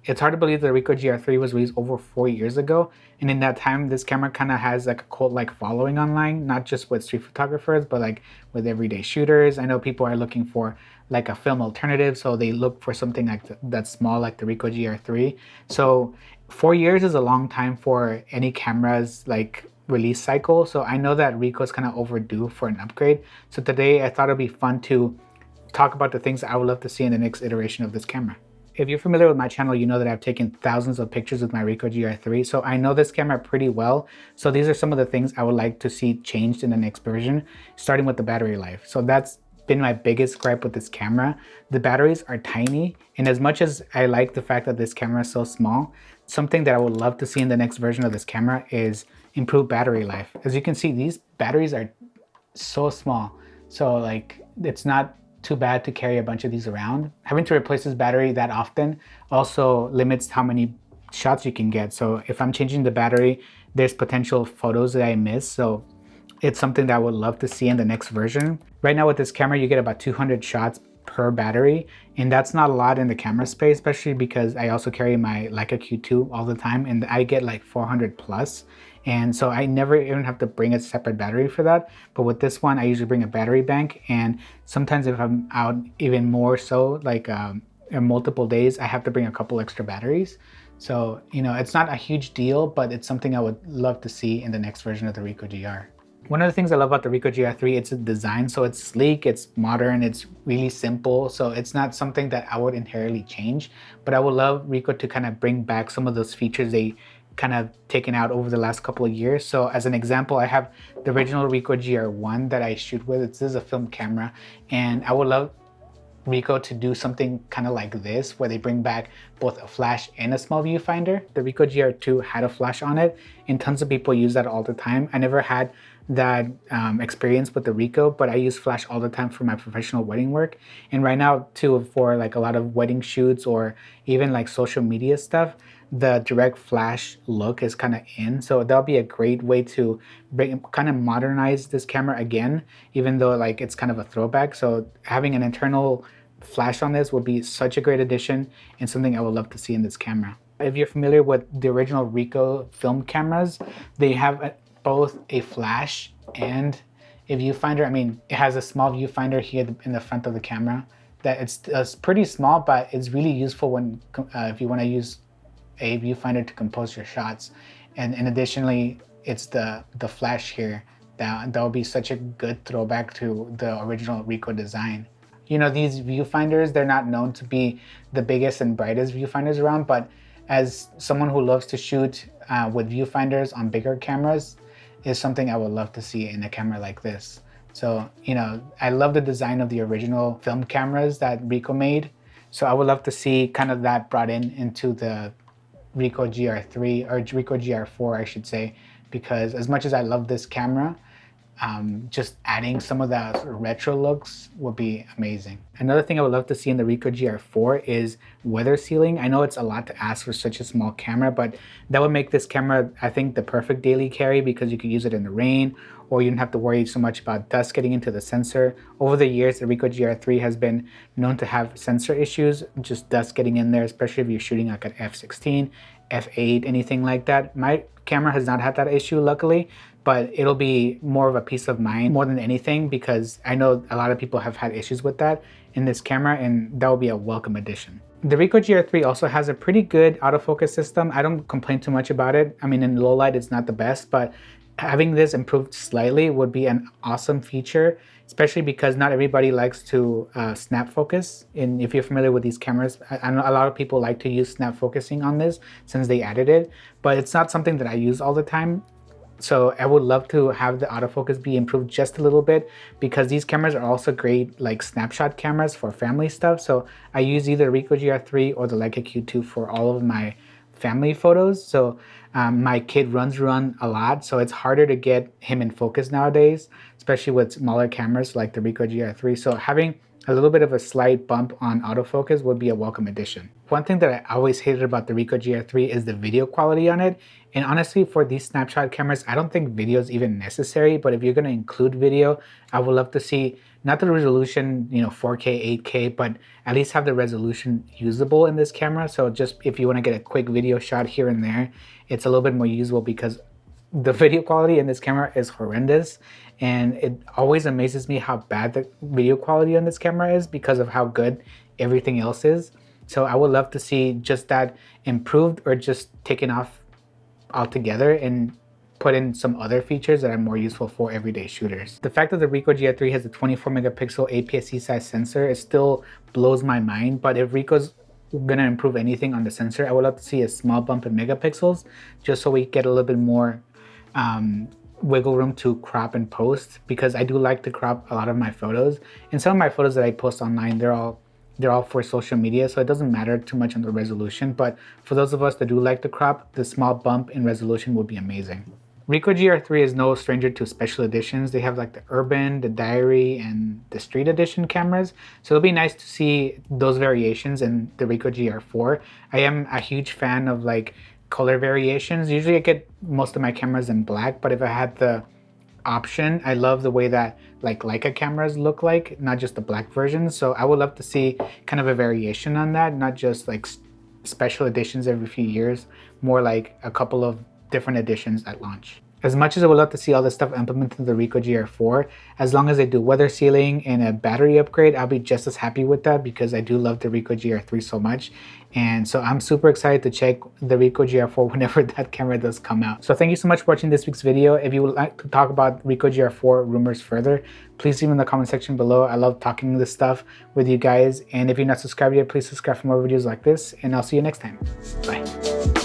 it's hard to believe the Ricoh GR3 was released over 4 years ago. And in that time, this camera kind of has like a cult-like following online, not just with street photographers, but like with everyday shooters. I know people are looking for like a film alternative, so they look for something like that's small, like the Ricoh GR3. So 4 years is a long time for any camera's like release cycle. So I know that Ricoh is kind of overdue for an upgrade. So today I thought it'd be fun to talk about the things I would love to see in the next iteration of this camera. If you're familiar with my channel, you know that I've taken thousands of pictures with my Ricoh GR3, so I know this camera pretty well. So these are some of the things I would like to see changed in the next version, starting with the battery life. So that's been my biggest gripe with this camera. The batteries are tiny, and as much as I like the fact that this camera is so small, something that I would love to see in the next version of this camera is improved battery life. As you can see, these batteries are so small, so like it's not too bad to carry a bunch of these around. Having to replace this battery that often also limits how many shots you can get. So if I'm changing the battery, there's potential photos that I miss. So it's something that I would love to see in the next version. Right now with this camera, you get about 200 shots per battery, and that's not a lot in the camera space, especially because I also carry my Leica Q2 all the time, and I get like 400 plus. And so I never even have to bring a separate battery for that. But with this one, I usually bring a battery bank, and sometimes if I'm out even more so, like in multiple days, I have to bring a couple extra batteries. So, you know, it's not a huge deal, but it's something I would love to see in the next version of the Ricoh GR. One of the things I love about the Ricoh GR3, it's a design. So it's sleek, it's modern, it's really simple. So it's not something that I would inherently change, but I would love Ricoh to kind of bring back some of those features they kind of taken out over the last couple of years. So as an example, I have the original Ricoh GR1 that I shoot with. This is a film camera, and I would love Ricoh to do something kind of like this, where they bring back both a flash and a small viewfinder. The Ricoh GR2 had a flash on it, and tons of people use that all the time. I never had that experience with the Ricoh, but I use flash all the time for my professional wedding work. And right now too, for like a lot of wedding shoots or even like social media stuff, the direct flash look is kind of in. So that'll be a great way to kind of modernize this camera again, even though like it's kind of a throwback. So having an internal flash on this would be such a great addition and something I would love to see in this camera. If you're familiar with the original Ricoh film cameras, they have both a flash and a viewfinder. I mean, it has a small viewfinder here in the front of the camera that it's pretty small, but it's really useful when if you want to use a viewfinder to compose your shots. And additionally, it's the flash here that will be such a good throwback to the original Ricoh design. You know, these viewfinders, they're not known to be the biggest and brightest viewfinders around, but as someone who loves to shoot with viewfinders on bigger cameras, is something I would love to see in a camera like this. So, you know, I love the design of the original film cameras that Ricoh made. So I would love to see kind of that brought into the Ricoh GR3 or Ricoh GR4, I should say, because as much as I love this camera, just adding some of that retro looks would be amazing. Another thing I would love to see in the Ricoh GR4 is weather sealing. I know it's a lot to ask for such a small camera, but that would make this camera, I think, the perfect daily carry because you could use it in the rain, or you don't have to worry so much about dust getting into the sensor. Over the years, the Ricoh GR3 has been known to have sensor issues, just dust getting in there, especially if you're shooting like at f16, f8, anything like that. My camera has not had that issue, luckily, but it'll be more of a peace of mind more than anything, because I know a lot of people have had issues with that in this camera, and that will be a welcome addition. The Ricoh GR3 also has a pretty good autofocus system. I don't complain too much about it. I mean, in low light, it's not the best, but having this improved slightly would be an awesome feature, especially because not everybody likes to snap focus. And if you're familiar with these cameras, I know a lot of people like to use snap focusing on this since they added it, but it's not something that I use all the time. So I would love to have the autofocus be improved just a little bit, because these cameras are also great like snapshot cameras for family stuff. So I use either Ricoh GR3 or the Leica Q2 for all of my family photos. So my kid runs around a lot, so it's harder to get him in focus nowadays, especially with smaller cameras like the Ricoh GR3. So having a little bit of a slight bump on autofocus would be a welcome addition. One thing that I always hated about the Ricoh GR3 is the video quality on it. And honestly, for these snapshot cameras, I don't think video is even necessary, but if you're gonna include video, I would love to see not the resolution, 4K, 8K, but at least have the resolution usable in this camera. So just if you want to get a quick video shot here and there, it's a little bit more usable, because the video quality in this camera is horrendous, and it always amazes me how bad the video quality on this camera is because of how good everything else is. So I would love to see just that improved, or just taken off altogether and put in some other features that are more useful for everyday shooters. The fact that the Ricoh GR3 has a 24 megapixel APS-C size sensor, it still blows my mind. But if Ricoh's gonna improve anything on the sensor, I would love to see a small bump in megapixels, just so we get a little bit more wiggle room to crop and post, because I do like to crop a lot of my photos, and some of my photos that I post online, they're all for social media, so it doesn't matter too much on the resolution. But for those of us that do like to crop, the small bump in resolution would be amazing. Ricoh GR3 is no stranger to special editions. They have like the urban, the diary, and the street edition cameras, so it'll be nice to see those variations in the Ricoh GR4. I am a huge fan of like color variations. Usually I get most of my cameras in black, but if I had the option, I love the way that like Leica cameras look like, not just the black version. So I would love to see kind of a variation on that, not just like special editions every few years, more like a couple of different editions at launch. As much as I would love to see all this stuff implemented in the Ricoh GR4, as long as they do weather sealing and a battery upgrade, I'll be just as happy with that, because I do love the Ricoh GR3 so much. And so I'm super excited to check the Ricoh GR4 whenever that camera does come out. So thank you so much for watching this week's video. If you would like to talk about Ricoh GR4 rumors further, please leave in the comment section below. I love talking this stuff with you guys. And if you're not subscribed yet, please subscribe for more videos like this, and I'll see you next time. Bye.